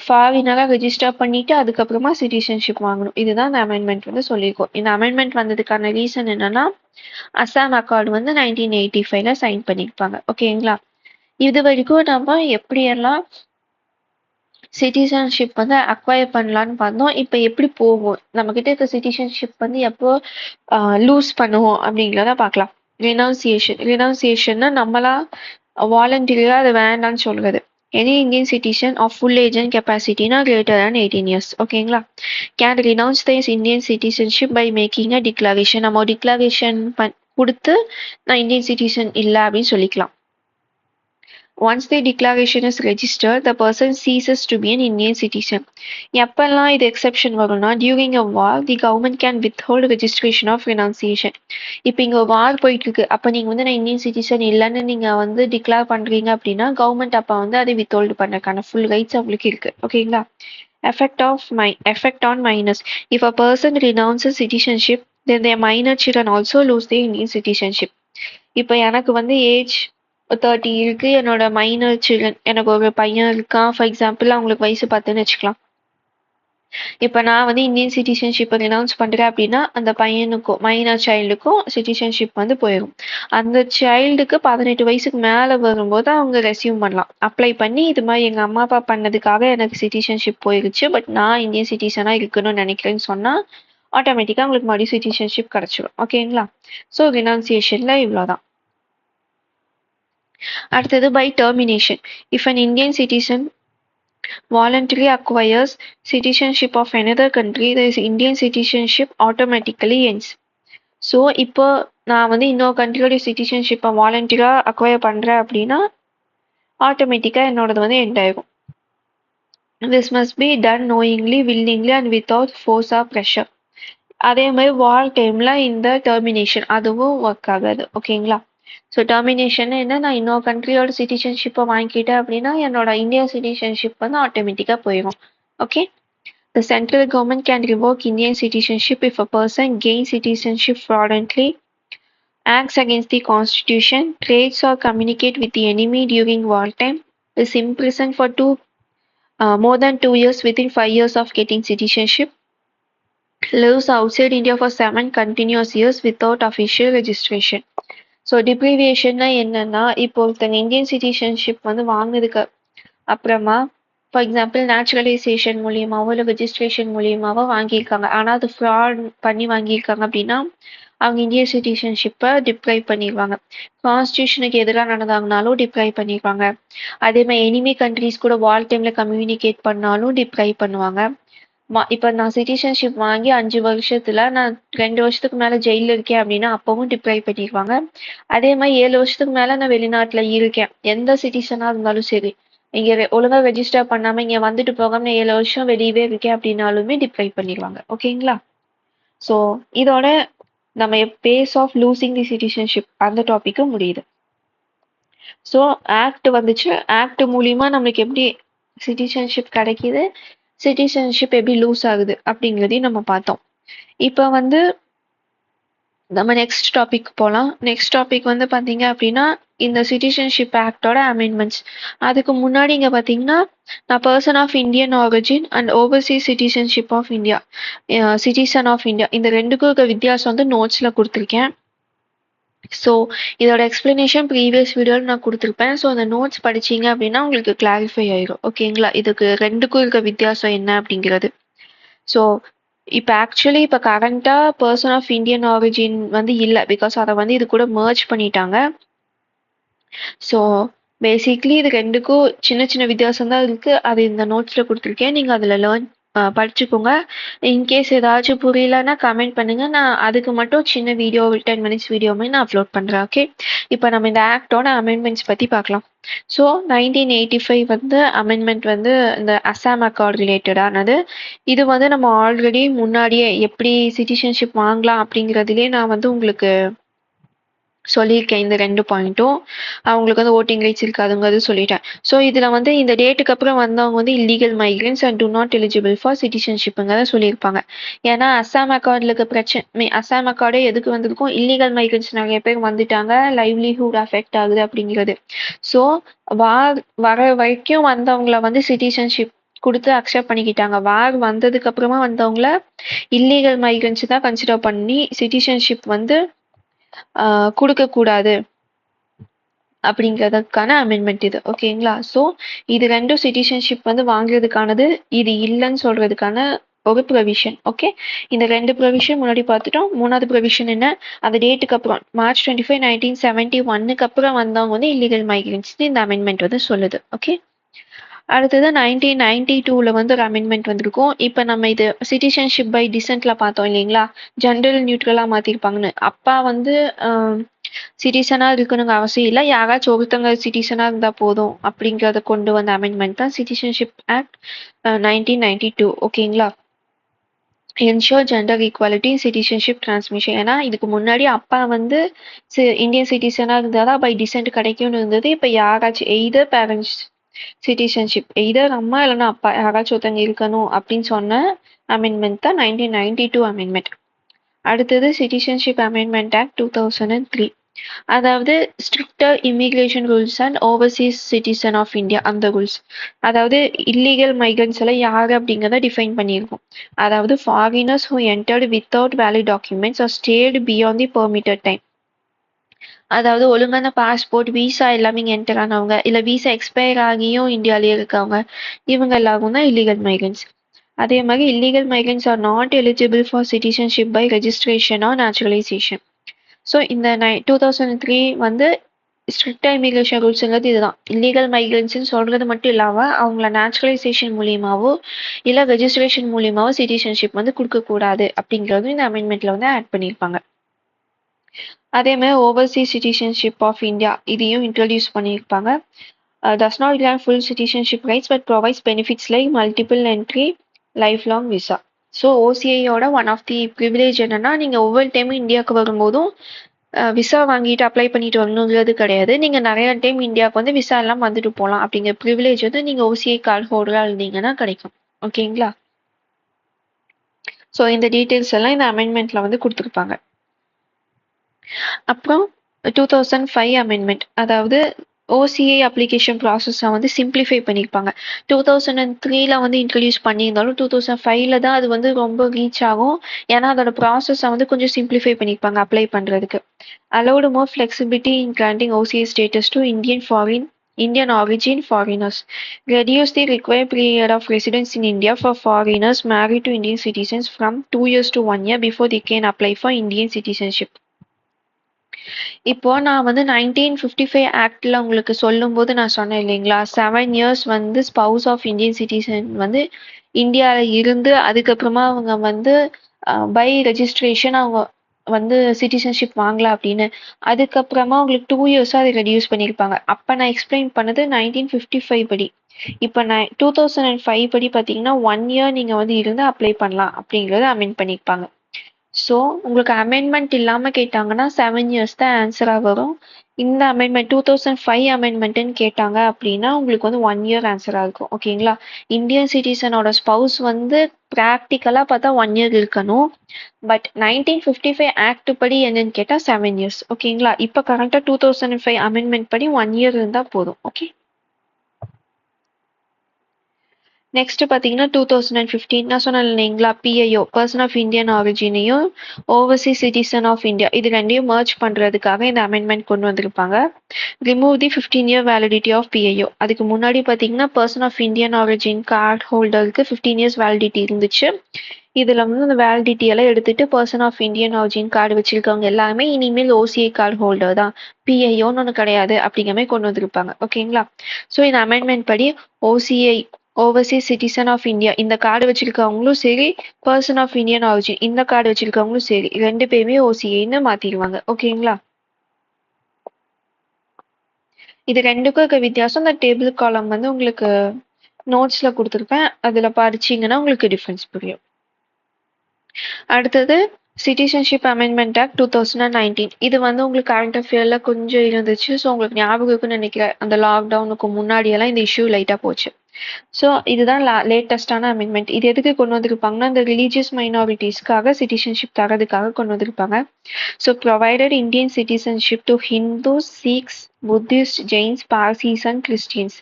ஃபாரினராக ரெஜிஸ்டர் பண்ணிட்டு அதுக்கப்புறமா சிட்டிசன்ஷிப் வாங்கணும். இதுதான் இந்த அமெண்ட்மெண்ட் வந்து சொல்லியிருக்கோம். இந்த அமெண்ட்மெண்ட் வந்ததுக்கான ரீசன் என்னன்னா, அஸ்ஸாம் அக்கார்டு வந்து 1985ல சைன் பண்ணியிருப்பாங்க. ஓகேங்களா? இது வரைக்கும் நம்ம எப்படியெல்லாம் சிட்டிசன்ஷிப் வந்து அக்வயர் பண்ணலான்னு பார்த்தோம். இப்போ எப்படி போகும், நம்மக்கிட்ட இருக்க சிட்டிசன்ஷிப் வந்து எப்போ லூஸ் பண்ணுவோம் அப்படிங்கிறத பார்க்கலாம். ரினவுன்சியேஷன்னா நம்மளா வாலண்டியராக அது வேண்டான்னு சொல்றது. Any Indian citizen of full age and கெப்பாசிட்டினா greater than 18 years. ஓகேங்களா? Can renounce this Indian citizenship by making a declaration. நம்ம டிக்ளரேஷன் கொடுத்து நான் இந்தியன் சிட்டிசன் இல்லை அப்படின்னு சொல்லிக்கலாம். Once the declaration is registered, the person ceases to be an Indian citizen. எப்பெல்லாம் இது எக்ஸெப்ஷன் வரும்னா, during a war, the government can withhold registration of renunciation. இப்போ இங்கே வார் போயிட்டு இருக்கு, அப்போ நீங்கள் வந்து நான் இந்தியன் சிட்டிசன் இல்லைன்னு நீங்கள் வந்து டிக்ளேர் பண்ணுறீங்க அப்படின்னா கவர்மெண்ட் அப்போ வந்து அதை வித்ஹோல்டு பண்ணுறதுக்கான ஃபுல் ரைட்ஸ் அவங்களுக்கு இருக்கு. ஓகேங்களா? Effect on minors. If a person renounces citizenship, then their minor children also lose their Indian citizenship. இப்போ எனக்கு வந்து ஏஜ் 30 இருக்கு, என்னோட மைனர் சில்ட்ரன், எனக்கு ஒரு பையன் இருக்கான் ஃபார் எக்ஸாம்பிள், அவங்களுக்கு வயசு 10ன்னு வச்சுக்கலாம். இப்போ நான் வந்து இந்தியன் சிட்டிசன்ஷிப்பை ரினவுன்ஸ் பண்ணுறேன் அப்படின்னா அந்த பையனுக்கும் மைனர் சைல்டுக்கும் சிட்டிசன்ஷிப் வந்து போயிடும். அந்த சைல்டுக்கு 18 வயசுக்கு மேலே வரும்போது அவங்க ரெஸ்யூம் பண்ணலாம், அப்ளை பண்ணி இது மாதிரி எங்கள் அம்மா அப்பா பண்ணதுக்காக எனக்கு சிட்டிசன்ஷிப் போயிடுச்சு, பட் நான் இந்தியன் சிட்டிசனாக இருக்கணும்னு நினைக்கிறேன்னு சொன்னால் ஆட்டோமேட்டிக்காக உங்களுக்கு மறுபடியும் சிட்டிசன்ஷிப் கிடச்சிடும். ஓகேங்களா? ஸோ ரினவுன்சியேஷனில் இவ்வளோதான். அடுத்தது by termination. If an Indian citizen voluntarily acquires citizenship of another country, the Indian citizenship automatically ends. So இப்போ நான் வந்து இன்னொரு கண்ட்ரியோட சிட்டிசன்ஷிப்பை வாலண்டியராக அக்வயர் பண்ணுறேன் அப்படின்னா ஆட்டோமேட்டிக்காக என்னோடது வந்து எண்ட் ஆகும். This must be done knowingly, willingly and without force or pressure. அதே மாதிரி வார் டைமில் இந்த டெர்மினேஷன் அதுவும் ஒர்க் ஆகாது. ஓகேங்களா? ஸோ டெர்மினேஷன் என்ன, நான் இன்னொரு கண்ட்ரியோட சிட்டிசன்ஷிப்பை வாங்கிக்கிட்டேன் அப்படின்னா என்னோட இந்தியன் சிட்டிசன்ஷிப் வந்து ஆட்டோமேட்டிக்காக போயிடும். Okay? The central government can revoke Indian citizenship if a person gains citizenship fraudulently, acts against the constitution, trades or communicate with the enemy during wartime, is imprisoned for more than 2 years within 5 years of getting citizenship, lives outside India for 7 continuous years without official registration. So டிப்ரிவியேஷன்னா என்னன்னா, இப்போ ஒருத்தங்க இந்தியன் சிட்டிசன்ஷிப் வந்து வாங்கினதுக்கு அப்புறமா ஃபார் எக்ஸாம்பிள் நேச்சுரலைசேஷன் மூலியமாவோ இல்லை ரெஜிஸ்ட்ரேஷன் மூலியமாவோ வாங்கியிருக்காங்க, ஆனால் அது ஃப்ராட் பண்ணி வாங்கியிருக்காங்க அப்படின்னா அவங்க இந்தியன் சிட்டிசன்ஷிப்பை டிப்ரைவ் பண்ணிடுவாங்க. கான்ஸ்டியூஷனுக்கு எதிராக நடந்தாங்கனாலும் டிப்ரைவ் பண்ணிடுவாங்க. அதே மாதிரி எனிமி கண்ட்ரிஸ் கூட வார் டைமில் கம்யூனிகேட் பண்ணாலும் டிப்ரைவ் பண்ணுவாங்க. இப்போ நான் சிட்டிசன்ஷிப் வாங்கி 5 வருஷத்துல நான் 2 வருஷத்துக்கு மேலே ஜெயிலில் இருக்கேன் அப்படின்னா அப்பவும் டிப்ரைவ் பண்ணிடுவாங்க. அதே மாதிரி 7 வருஷத்துக்கு மேலே நான் வெளிநாட்டில் இருக்கேன், எந்த சிட்டிசனாக இருந்தாலும் சரி, இங்கே ஒழுங்காக ரெஜிஸ்டர் பண்ணாமல் இங்கே வந்துட்டு போகாமல் நான் 7 வருஷம் வெளியவே இருக்கேன் அப்படின்னாலுமே டிப்ரைவ் பண்ணிடுவாங்க. ஓகேங்களா? ஸோ இதோட நம்ம base of losing the citizenship அந்த டாப்பிக்கும் முடியுது. ஸோ ஆக்ட் வந்துச்சு. ஆக்ட் மூலியமா நம்மளுக்கு எப்படி சிட்டிசன்ஷிப் கிடைக்குது, சிட்டிசன்ஷிப் எப்படி லூஸ் ஆகுது அப்படிங்கிறதையும் நம்ம பார்த்தோம். இப்போ வந்து நம்ம நெக்ஸ்ட் டாபிக் போகலாம். நெக்ஸ்ட் டாபிக் வந்து பார்த்தீங்க அப்படின்னா இந்த சிட்டிசன்ஷிப் ஆக்டோட அமெண்ட்மெண்ட்ஸ். அதுக்கு முன்னாடி இங்கே பார்த்தீங்கன்னா நான் person of Indian origin and overseas citizenship of India, citizen of India, இந்த ரெண்டுக்கும் இருக்க வித்தியாசம் வந்து நோட்ஸில் கொடுத்துருக்கேன். ஸோ இதோட எக்ஸ்பிளனேஷன் ப்ரீவியஸ் வீடியோவில் நான் கொடுத்துருப்பேன். ஸோ அந்த நோட்ஸ் படிச்சீங்க அப்படின்னா உங்களுக்கு கிளாரிஃபை ஆயிரும். ஓகேங்களா? இதுக்கு ரெண்டுக்கும் இருக்க வித்தியாசம் என்ன அப்படிங்கிறது. ஸோ இப்போ ஆக்சுவலி இப்போ கரண்ட்டாக பர்சன் ஆஃப் இந்தியன் ஆரிஜின் வந்து இல்லை, பிகாஸ் அதை வந்து இது கூட மர்ஜ் பண்ணிட்டாங்க. ஸோ பேசிக்லி இது ரெண்டுக்கும் சின்ன சின்ன வித்தியாசம் தான் இருக்குது. அது இந்த நோட்ஸில் கொடுத்துருக்கேன், நீங்கள் அதில் லேர்ன் படிச்சுக்கோங்க. இன்கேஸ் ஏதாச்சும் புரியலன்னா கமெண்ட் பண்ணுங்க, நான் அதுக்கு மட்டும் சின்ன வீடியோ 10 மினிட்ஸ் வீடியோமே நான் அப்லோட் பண்ணுறேன். ஓகே, இப்போ நம்ம இந்த ஆக்டோட அமெண்ட்மெண்ட்ஸ் பற்றி பார்க்கலாம். ஸோ 1985 வந்து அமெண்ட்மெண்ட் வந்து இந்த அசாம் அக்கார்ட் ரிலேட்டடானது. இது வந்து நம்ம ஆல்ரெடி முன்னாடியே எப்படி சிட்டிசன்ஷிப் வாங்கலாம் அப்படிங்கிறதுலே நான் வந்து உங்களுக்கு சொல்லியிருக்கேன். இந்த 2 பாயிண்ட்டும் அவங்களுக்கு வந்து ஓட்டிங் ரைட்ஸ் இருக்காதுங்கிறது சொல்லிட்டேன். ஸோ இதில் வந்து இந்த டேட்டுக்கு அப்புறம் வந்தவங்க வந்து illegal migrants and do not eligible for சிட்டிசன்ஷிப்புங்கிறத சொல்லியிருப்பாங்க. ஏன்னா அசாம் அக்கார்டில் இருக்க பிரச்சனை, அசாம் அக்கார்டே எதுக்கு வந்திருக்கும், இல்லீகல் மைக்ரன்ஸ் நிறைய பேர் வந்துட்டாங்க, லைவ்லிஹுட் அஃபெக்ட் ஆகுது அப்படிங்கிறது. ஸோ வர வரைக்கும் வந்தவங்கள வந்து சிட்டிசன்ஷிப் கொடுத்து அக்செப்ட் பண்ணிக்கிட்டாங்க. வார் வந்ததுக்கு அப்புறமா வந்தவங்கள இல்லீகல் மைக்ரன்ஸ் தான் கன்சிடர் பண்ணி சிட்டிசன்ஷிப் வந்து கொடுக்கக்கூடாது அப்படிங்கிறதுக்கான அமெண்ட்மெண்ட் இது. ஓகேங்களா? ஸோ இது ரெண்டும் சிட்டிசன்ஷிப் வந்து வாங்குறதுக்கானது, இது இல்லைன்னு சொல்றதுக்கான ஒரு ப்ரொவிஷன். ஓகே, இந்த 2 ப்ரொவிஷன் முன்னாடி பார்த்துட்டோம். 3வது ப்ரொவிஷன் என்ன, அந்த டேட்டுக்கு அப்புறம் மார்ச் 25, 1971க்கு அப்புறம் வந்தவங்க வந்து இல்லீகல் மைக்ரன்ஸ் இந்த அமெண்ட்மெண்ட் வந்து சொல்லுது. ஓகே, அடுத்தது 1992ல வந்து ஒரு அமெண்ட்மெண்ட் வந்திருக்கும். இப்போ நம்ம இது சிட்டிசன்ஷிப் பை டிசென்ட்ல பார்த்தோம் இல்லைங்களா, ஜெண்டர் நியூட்ரலா மாத்திருப்பாங்கன்னு. அப்பா வந்து சிட்டிசனா இருக்கணுங்க அவசியம் இல்லை, யாராச்சும் ஒருத்தவங்க சிட்டிசனா இருந்தா போதும் அப்படிங்கிறத கொண்டு வந்த அமெண்ட்மெண்ட் தான் சிட்டிசன்ஷிப் ஆக்ட் 1992. ஓகேங்களா? Ensure gender equality citizenship transmission. ஏன்னா இதுக்கு முன்னாடி அப்பா வந்து இந்தியன் சிட்டிசனா இருந்தாதான் பை டிசென்ட் கிடைக்கும்னு இருந்தது. இப்போ யாராச்சும் எய்தர் பேரண்ட்ஸ் சிட்டிசன்ஷிப், எய்தர் அம்மா இல்லைன்னா அப்பா யாராச்சும் ஒருத்தங்க இருக்கணும் அப்படின்னு சொன்ன அமெண்ட்மெண்ட் தான் 1992 அமெண்ட்மெண்ட். அடுத்தது சிட்டிசன்ஷிப் அமெண்ட்மெண்ட் ஆக்ட் 2003. அதாவது stricter immigration rules and overseas citizen of India, அந்த ரூல்ஸ். அதாவது இல்லீகல் மைக்ரன்ஸ் எல்லாம் யாரு அப்படிங்கிறத டிஃபைன் பண்ணியிருக்கோம். அதாவது foreigners who entered without valid documents or stayed beyond the permitted time. அதாவது ஒழுங்கான பாஸ்போர்ட், விசா எல்லாமே இங்கே என்டர் ஆனவங்க, இல்லை விசா எக்ஸ்பயர் ஆகியும் இந்தியாவிலேயே இருக்கவங்க, இவங்க எல்லாரும் தான் இல்லீகல் மைக்ரன்ஸ். அதே மாதிரி illegal migrants are not eligible for citizenship by registration or naturalisation. So இந்த 2003 வந்து ஸ்ட்ரிக்டாக இமிகிரேஷன் ரூல்ஸுங்கிறது இதுதான். இல்லீகல் மைக்ரன்ஸ்னு சொல்கிறது மட்டும் இல்லாமல் அவங்கள நேச்சுரலைசேஷன் மூலியமாவோ இல்லை ரெஜிஸ்ட்ரேஷன் மூலியமாவோ சிட்டிசன்ஷிப் வந்து கொடுக்கக்கூடாது அப்படிங்கிறதும் இந்த அமெண்ட்மெண்ட்டில் வந்து ஆட் பண்ணியிருப்பாங்க. அதே மாதிரி ஓவர்சீஸ் சிட்டிசன்ஷிப் ஆஃப் இந்தியா இதையும் இன்ட்ரடியூஸ் பண்ணியிருப்பாங்க. Does not grant full citizenship rights but provides benefits like multiple entry, life long visa. So ஓசிஐயோட ஒன் ஆஃப் தி ப்ரிவிலேஜ் என்னன்னா, நீங்கள் ஒவ்வொரு டைமும் இந்தியாவுக்கு வரும்போதும் விசா வாங்கிட்டு அப்ளை பண்ணிட்டு வரணுங்கிறது கிடையாது. நீங்கள் நிறைய டைம் இந்தியாவுக்கு வந்து விசா எல்லாம் வந்துட்டு போகலாம் அப்படிங்கிற ப்ரிவிலேஜ் வந்து நீங்கள் ஓசிஐ கார்டு ஹோல்டராக இருந்தீங்கன்னா கிடைக்கும். ஓகேங்களா? ஸோ இந்த டீட்டெயில்ஸ் எல்லாம் இந்த அமெண்ட்மெண்ட்டில் வந்து கொடுத்துருப்பாங்க. அப்புறம் 2005 அமெண்ட்மெண்ட், அதாவது ஓசிஐ அப்ளிகேஷன் ப்ராசஸை வந்து சிம்பிளிஃபை பண்ணியிருப்பாங்க. 2003ல வந்து இன்ட்ரடியூஸ் பண்ணியிருந்தாலும் 2005ல தான் அது வந்து ரொம்ப ரீச் ஆகும். ஏன்னா அதோட ப்ராசஸை வந்து கொஞ்சம் சிம்பிளிஃபை பண்ணியிருப்பாங்க அப்ளை பண்ணுறதுக்கு. Allowed more flexibility in granting OCI status to Indian origin foreigners. Reduce the required period of residence in India for foreigners married to Indian citizens from 2 years to 1 year before they can apply for Indian citizenship. இப்போ நான் வந்து 1955 ஆக்ட்ல உங்களுக்கு சொல்லும் போது நான் சொன்னேன் இல்லைங்களா, 7 years வந்து ஸ்பவுஸ் ஆஃப் இந்தியன் சிட்டிசன் வந்து இந்தியாவில் இருந்து அதுக்கப்புறமா அவங்க வந்து பை ரெஜிஸ்ட்ரேஷன் அவங்க வந்து சிட்டிசன்ஷிப் வாங்கலாம் அப்படின்னு. அதுக்கப்புறமா உங்களுக்கு 2 years அதை ரெடியூஸ் பண்ணியிருப்பாங்க. அப்போ நான் எக்ஸ்பிளைன் பண்ணது 1955 படி. இப்போ 2005 படி பார்த்தீங்கன்னா 1 year நீங்கள் வந்து இருந்து அப்ளை பண்ணலாம் அப்படிங்கிறத அமெண்ட் பண்ணியிருப்பாங்க. ஸோ உங்களுக்கு அமெண்ட்மெண்ட் இல்லாமல் கேட்டாங்கன்னா 7 years தான் ஆன்சராக வரும். இந்த அமெண்ட்மெண்ட் 2005 அமெண்ட்மெண்ட்டுன்னு கேட்டாங்க அப்படின்னா உங்களுக்கு வந்து 1 year ஆன்சராக இருக்கும். ஓகேங்களா? இந்தியன் சிட்டிசனோட ஸ்பவுஸ் வந்து ப்ராக்டிக்கலாக பார்த்தா 1 year இருக்கணும். பட் 1955 ஆக்ட் படி என்னன்னு கேட்டால் 7 years. ஓகேங்களா? இப்போ கரெக்டாக 2005 அமெண்ட்மெண்ட் படி 1 year இருந்தால் போதும். ஓகே. நெக்ஸ்ட் பார்த்தீங்கன்னா 2015 நான் சொன்னேன் இல்லைங்களா, பிஐஓ பர்சன் ஆஃப் இந்தியன் ஆரிஜினையும் ஓவர்சீஸ் சிட்டிசன் ஆஃப் இந்தியா இது ரெண்டையும் மர்ஜ் பண்ணுறதுக்காக இந்த அமெண்ட்மெண்ட் கொண்டு வந்திருப்பாங்க. Remove the 15 year validity of PIO. அதுக்கு முன்னாடி பார்த்தீங்கன்னா person of Indian origin card ஹோல்டருக்கு 15 years வேலிடிட்டி இருந்துச்சு. இதில் வந்து அந்த வேலிடிட்டி எல்லாம் எடுத்துட்டு person of Indian origin card வச்சிருக்கவங்க எல்லாமே இனிமேல் ஓசிஐ கார்டு ஹோல்டர் தான், பிஐஓன்னு ஒன்று கிடையாது அப்படிங்கிற மாதிரி கொண்டு வந்திருப்பாங்க. ஓகேங்களா? ஸோ இந்த அமெண்ட்மெண்ட் படி OCI overseas citizen of India இந்த கார்டு வச்சிருக்கவங்களும் சரி, பர்சன் ஆஃப் இந்தியன் ஆரிஜின் இந்த கார்டு வச்சிருக்கவங்களும் சரி, ரெண்டு பேருமே ஓசிஐன்னு மாத்திடுவாங்க. ஓகேங்களா? இது ரெண்டுக்கும் இருக்க வித்தியாசம் இந்த டேபிள் காலம் வந்து உங்களுக்கு நோட்ஸ்ல கொடுத்துருப்பேன், அதுல படிச்சீங்கன்னா உங்களுக்கு டிஃபரன்ஸ் புரியும். அடுத்தது சிட்டிசன்ஷிப் அமெண்ட்மெண்ட் ஆக்ட் 2019. இது வந்து உங்களுக்கு கரண்ட் அஃபேர்ல கொஞ்சம் இருந்துச்சு. ஸோ உங்களுக்கு ஞாபகம் இருக்குன்னு நினைக்கிறேன், அந்த லாக்டவுனுக்கு முன்னாடியெல்லாம் இந்த இஷ்யூ லைட்டாக போச்சு. ஸோ இதுதான் லேட்டஸ்டான அமெண்ட்மெண்ட். இது எதுக்கு கொண்டு வந்திருப்பாங்கன்னா இந்த ரிலீஜியஸ் மைனாரிட்டிஸ்க்காக சிட்டிசன்ஷிப் தரதுக்காக கொண்டு வந்திருப்பாங்க. So provided Indian citizenship to Hindus, Sikhs, Buddhists, Jains, Parsis and Christians.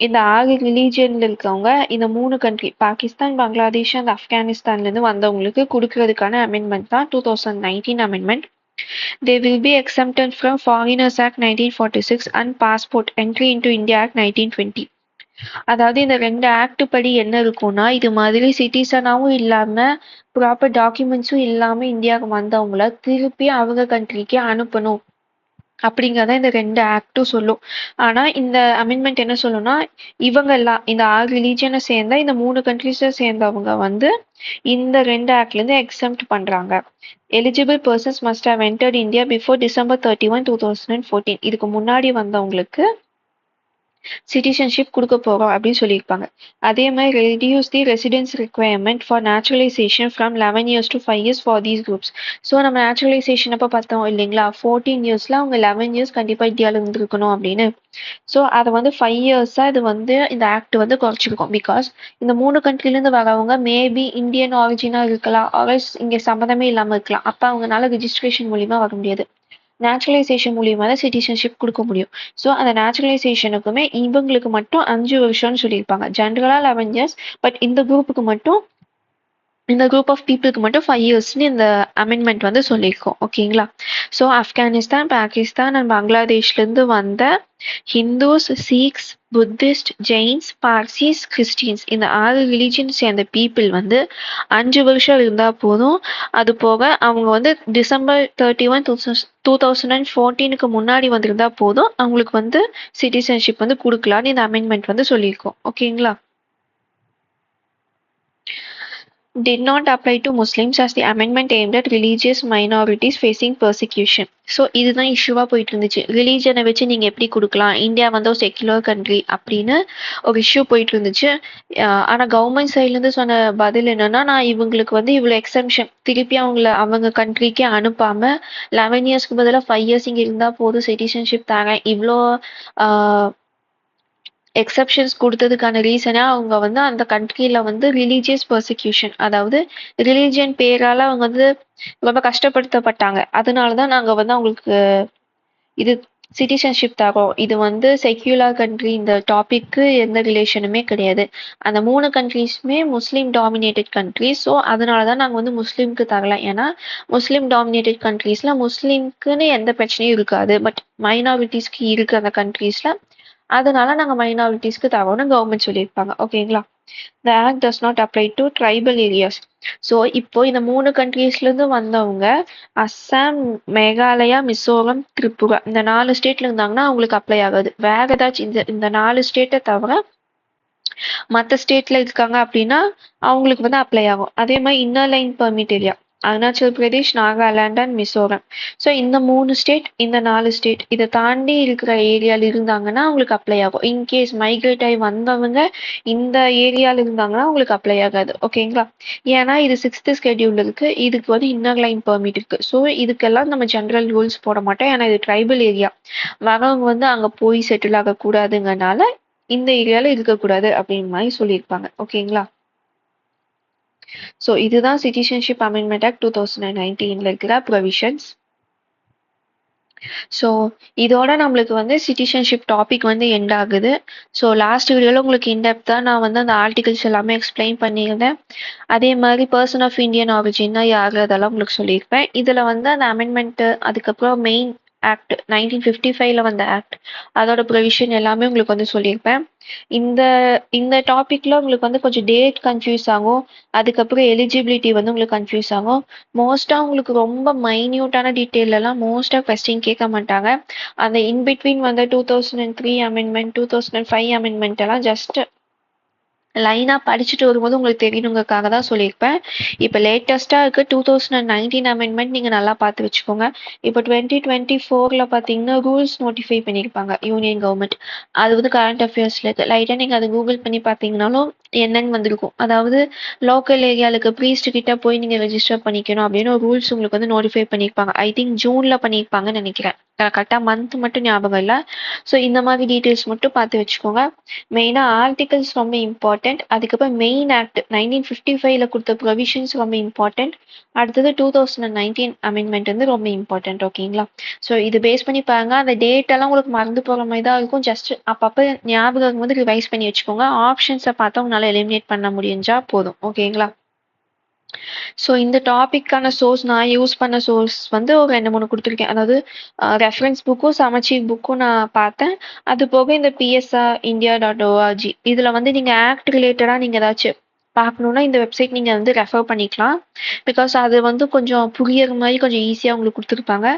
இந்த 6 ரிலீஜியன்ல இருக்கவங்க இந்த 3 கண்ட்ரி பாகிஸ்தான், பங்களாதேஷ் அண்ட் ஆப்கானிஸ்தான்லேருந்து வந்தவங்களுக்கு கொடுக்கறதுக்கான அமெண்ட்மெண்ட் தான் 2019 amendment. They will be exempted from Foreigners Act 1946 and Passport Entry into India Act 1920. அதாவது இந்த 2 ஆக்ட் படி என்ன இருக்கும்னா, இது மாதிரி சிட்டிசனாவும் இல்லாம ப்ராப்பர் டாக்குமெண்ட்ஸும் இல்லாம இந்தியாவுக்கு வந்தவங்கள திருப்பி அவங்க கண்ட்ரிக்கே அனுப்பணும் அப்படிங்கிறத இந்த 2 ஆக்டும் சொல்லும். ஆனா இந்த அமெண்ட்மெண்ட் என்ன சொல்லும்னா, இவங்க எல்லாம் இந்த 6 ரிலீஜியனை சேர்ந்த இந்த 3 கண்ட்ரிஸை சேர்ந்தவங்க வந்து இந்த 2 ஆக்ட்ல இருந்து எக்ஸம்ட் பண்றாங்க. Eligible persons must have entered India before December 31, 2014. இதுக்கு முன்னாடி வந்தவங்களுக்கு சிட்டிசன்ஷிப் கொடுக்க போறோம் அப்படின்னு சொல்லியிருப்பாங்க. அதே மாதிரி reduce the residence requirement for naturalisation from 11 years to 5 years for these groups. So நம்ம நேச்சுரலைசேஷன் அப்போ பார்த்தோம் இல்லைங்களா, 14 yearsல அவங்க 11 years கண்டிப்பாக இந்தியாவில் இருந்திருக்கணும் அப்படின்னு. ஸோ அதை வந்து 5 yearsா இது வந்து இந்த ஆக்ட் வந்து குறைச்சிருக்கும். பிகாஸ் இந்த 3 கண்ட்ரிலேருந்து வரவங்க மேபி இந்தியன் ஆரிஜினாக இருக்கலாம், ஆர்எஸ் இங்கே சம்மந்தமே இல்லாமல் இருக்கலாம். அப்போ அவங்களால ரிஜிஸ்ட்ரேஷன் மூலியமா வர முடியாது. நேச்சுரலைசேஷன் மூலியமா தான் சிட்டிசன்ஷிப் கொடுக்க முடியும். ஸோ அந்த நேச்சுரலைசேஷனுக்குமே இவங்களுக்கு மட்டும் 5 வருஷம்னு சொல்லியிருப்பாங்க. ஜென்ரலா 11 years, பட் இந்த குரூப்புக்கு மட்டும் இந்த குரூப் ஆஃப் பீப்புளுக்கு மட்டும் 5 yearsன்னு இந்த அமெண்ட்மெண்ட் வந்து சொல்லியிருக்கோம். ஓகேங்களா? ஸோ ஆப்கானிஸ்தான், பாகிஸ்தான் அண்ட் பங்களாதேஷ்லேருந்து வந்த ஹிந்துஸ், சிக்ஸ், புத்திஸ்ட், ஜெயின்ஸ், பார்சிஸ், கிறிஸ்டியன்ஸ் இந்த 6 ரிலீஜியன் சேர்ந்த பீப்புள் வந்து 5 வருஷம் இருந்தால் போதும். அது போக அவங்க வந்து December 31, 2014க்கு முன்னாடி வந்திருந்தா போதும், அவங்களுக்கு வந்து சிட்டிசன்ஷிப் வந்து கொடுக்கலான்னு இந்த அமெண்ட்மெண்ட் வந்து சொல்லியிருக்கோம். ஓகேங்களா? did not apply to Muslims as the amendment aimed at religious minorities facing persecution. So இதுதான் இஷ்யூவாக போயிட்டு இருந்துச்சு. ரிலீஜனை வச்சு நீங்கள் எப்படி கொடுக்கலாம், இந்தியா வந்து ஒரு செக்யுலர் கண்ட்ரி அப்படின்னு ஒரு இஷ்யூ போயிட்டு இருந்துச்சு. ஆனால் கவர்மெண்ட் சைட்லேருந்து சொன்ன பதில் என்னன்னா, நான் இவங்களுக்கு வந்து இவ்வளோ எக்ஸம்ஷன் திருப்பி அவங்க கண்ட்ரிக்கே அனுப்பாமல் 11 yearsக்கு பதிலாக 5 years இங்கே இருந்தால் போதும், சிட்டிசன்ஷிப் தரேன், இவ்வளோ எக்ஸப்ஷன்ஸ் கொடுத்ததுக்கான ரீசனே அவங்க வந்து அந்த கண்ட்ரியில வந்து ரிலீஜியஸ் பர்சிக்யூஷன், அதாவது ரிலீஜியன் பேரால அவங்க வந்து ரொம்ப கஷ்டப்படுத்தப்பட்டாங்க. அதனாலதான் நாங்க வந்து அவங்களுக்கு இது சிட்டிசன்ஷிப் தரோம். இது வந்து செக்யூலர் கண்ட்ரி, இந்த டாபிக்கு எந்த ரிலேஷனுமே கிடையாது. அந்த 3 கண்ட்ரிஸுமே முஸ்லீம் டாமினேட்டட் கண்ட்ரி. ஸோ அதனாலதான் நாங்க வந்து முஸ்லீம்க்கு தரல. ஏன்னா முஸ்லீம் டாமினேட்டட் கண்ட்ரீஸ்ல முஸ்லீம்க்குன்னு எந்த பிரச்சனையும் இருக்காது, பட் மைனாரிட்டிஸ்க்கு இருக்கு அந்த கண்ட்ரீஸ்ல. அதனால நாங்க மைனாரிட்டிஸ்க்கு தரோம்னு கவர்மெண்ட் சொல்லியிருப்பாங்க. ஓகேங்களா? The act does not apply to tribal areas. So இப்போ இந்த 3 கண்ட்ரீஸ்லேருந்து வந்தவங்க அஸ்ஸாம், மேகாலயா, மிசோரம், திரிபுரா இந்த 4 ஸ்டேட்ல இருந்தாங்கன்னா அவங்களுக்கு அப்ளை ஆகாது. வேற ஏதாச்சும் இந்த 4 ஸ்டேட்டை தவிர மற்ற ஸ்டேட்ல இருக்காங்க அப்படின்னா அவங்களுக்கு வந்து அப்ளை ஆகும். அதே மாதிரி inner line permit area, Arunachal Pradesh, Nagaland and Mizoram. So இந்த 3 ஸ்டேட், இந்த 4 ஸ்டேட் இதை தாண்டி இருக்கிற ஏரியாவில் இருந்தாங்கன்னா உங்களுக்கு அப்ளை ஆகும். இன்கேஸ் மைக்ரேட் ஆகி வந்தவங்க இந்த ஏரியாவில் இருந்தாங்கன்னா உங்களுக்கு அப்ளை ஆகாது. ஓகேங்களா? ஏன்னா இது 6th ஸ்கெடியூல் இருக்கு. இதுக்கு வந்து இன்னர் லைன் பெர்மிட் இருக்கு. ஸோ இதுக்கெல்லாம் நம்ம ஜென்ரல் ரூல்ஸ் போட மாட்டோம். ஏன்னா இது ட்ரைபல் ஏரியா. வரவங்க வந்து அங்கே போய் செட்டில் ஆகக்கூடாதுங்கனால இந்த ஏரியாவில் இருக்கக்கூடாது அப்படின்னு மாதிரி சொல்லியிருப்பாங்க. ஓகேங்களா? ஸோ இதுதான் சிட்டிசன்ஷிப் அமெண்ட்மெண்ட் ஆக்ட் 2019 இருக்கிற ப்ரொவிஷன்ஸ். ஸோ இதோட நம்மளுக்கு வந்து சிட்டிசன்ஷிப் டாபிக் வந்து எண்ட் ஆகுது. ஸோ லாஸ்ட் வீடியோவில் உங்களுக்கு இன்டெப்த்தாக நான் வந்து அந்த ஆர்டிகல்ஸ் எல்லாமே எக்ஸ்பிளைன் பண்ணியிருந்தேன். அதே மாதிரி பர்சன் ஆஃப் இந்தியன் ஆரிஜின்னா யார் அதெல்லாம் உங்களுக்கு சொல்லியிருப்பேன். இதில் வந்து அந்த அமெண்ட்மெண்ட்டு, அதுக்கப்புறம் மெயின் ஆக்ட் 1955 வந்த ஆக்ட், அதோட ப்ரொவிஷன் எல்லாமே உங்களுக்கு வந்து சொல்லியிருப்பேன். இந்த இந்த டாபிக்ல உங்களுக்கு வந்து கொஞ்சம் டேட் கன்ஃபியூஸ் ஆகும். அதுக்கப்புறம் எலிஜிபிலிட்டி வந்து உங்களுக்கு கன்ஃபியூஸ் ஆகும். மோஸ்டா உங்களுக்கு ரொம்ப மைன்யூட்டான டீட்டெயில் எல்லாம் மோஸ்டா கொஸ்டின் கேட்க மாட்டாங்க. அந்த இன்பிட்வீன் வந்து 2003 அமெண்ட்மெண்ட், 2005 அமெண்ட்மெண்ட் எல்லாம் ஜஸ்ட் லைனாக படிச்சுட்டு வரும்போது உங்களுக்கு தெரியணுங்கக்காக தான் சொல்லியிருப்பேன். இப்போ லேட்டஸ்ட்டாக இருக்க 2019 அமெண்ட்மெண்ட் நீங்கள் நல்லா பார்த்து வச்சுக்கோங்க. இப்போ 2024 பார்த்தீங்கன்னா ரூல்ஸ் நோட்டிஃபை பண்ணியிருப்பாங்க யூனியன் கவர்மெண்ட். அது வந்து கரண்ட் அஃபேர்ஸில் இருக்குது. லைட்டாக நீங்கள் அதை கூகுள் பண்ணி பார்த்தீங்கன்னாலும் என்னன்னு வந்திருக்கும். அதாவது லோக்கல் ஏரியாவுக்கு ப்ரீஸ்ட் கிட்ட போய் நீங்கள் ரெஜிஸ்டர் பண்ணிக்கணும் அப்படின்னு ஒரு ரூல்ஸ் உங்களுக்கு வந்து நோட்டிஃபை பண்ணியிருப்பாங்க. ஐ திங்க் ஜூனில் பண்ணியிருப்பாங்கன்னு நினைக்கிறேன். கரெக்டாக மந்த் மட்டும் ஞாபகம் இல்லை. ஸோ இந்த மாதிரி டீட்டெயில்ஸ் மட்டும் பார்த்து வச்சுக்கோங்க. மெயினாக ஆர்டிகல்ஸ் ரொம்ப இம்பார்ட்டன்ட். அதுக்கப்புறம் மெயின் ஆக்ட் 1955 கொடுத்த ப்ரொவிஷன்ஸ் ரொம்ப இம்பார்ட்டன்ட். அடுத்தது 2019 அமெண்ட்மெண்ட் வந்து ரொம்ப இம்பார்ட்டன்ட். ஓகேங்களா? ஸோ இது பேஸ் பண்ணி பாருங்க. அந்த டேட் எல்லாம் உங்களுக்கு மறந்து போகிற மாதிரி தான் இருக்கும். ஜஸ்ட் அப்பப்போ ஞாபகம் வந்து ரிவைஸ் பண்ணி வச்சுக்கோங்க. ஆப்ஷன்ஸை பார்த்தா உங்களால் எலிமினேட் பண்ண முடிஞ்சா போதும். ஓகேங்களா? ஸோ இந்த டாபிக்கான சோர்ஸ் நான் யூஸ் பண்ண சோர்ஸ் வந்து ஒரு 2-3 கொடுத்துருக்கேன். அதாவது ரெஃபரன்ஸ் புக்கும் சமச்சீர் புக்கும் நான் பார்த்தேன். அது போக இந்த psrindia.org இதில் வந்து நீங்கள் ஆக்ட் ரிலேட்டடாக நீங்கள் ஏதாச்சும் பார்க்கணுன்னா இந்த வெப்சைட் நீங்கள் வந்து ரெஃபர் பண்ணிக்கலாம். பிகாஸ் அது வந்து கொஞ்சம் புரியுற மாதிரி கொஞ்சம் ஈஸியாக உங்களுக்கு கொடுத்துருப்பாங்க.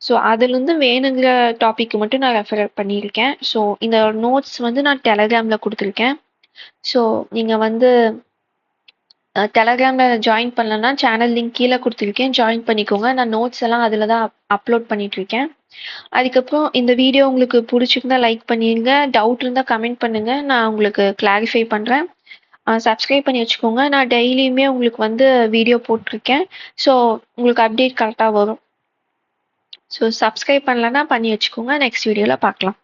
ஸோ அதுலேருந்து வேணுங்கிற டாபிக் மட்டும் நான் ரெஃபர் பண்ணியிருக்கேன். ஸோ இந்த நோட்ஸ் வந்து நான் டெலகிராமில் கொடுத்துருக்கேன். ஸோ நீங்கள் வந்து டெலகிராமில் ஜாயின் பண்ணலன்னா சேனல் லிங்க் கீழே கொடுத்துருக்கேன், ஜாயின் பண்ணிக்கோங்க. நான் நோட்ஸ் எல்லாம் அதில் தான் அப்லோட் பண்ணிகிட்ருக்கேன். அதுக்கப்புறம் இந்த வீடியோ உங்களுக்கு பிடிச்சிருந்தா லைக் பண்ணிடுங்க. டவுட் இருந்தால் கமெண்ட் பண்ணுங்கள், நான் உங்களுக்கு கிளாரிஃபை பண்ணுறேன். சப்ஸ்கிரைப் பண்ணி வச்சுக்கோங்க. நான் டெய்லியுமே உங்களுக்கு வந்து வீடியோ போட்டிருக்கேன். ஸோ உங்களுக்கு அப்டேட் கரெக்டாக வரும். ஸோ சப்ஸ்கிரைப் பண்ணலன்னா பண்ணி வச்சுக்கோங்க. நெக்ஸ்ட் வீடியோவில் பார்க்கலாம்.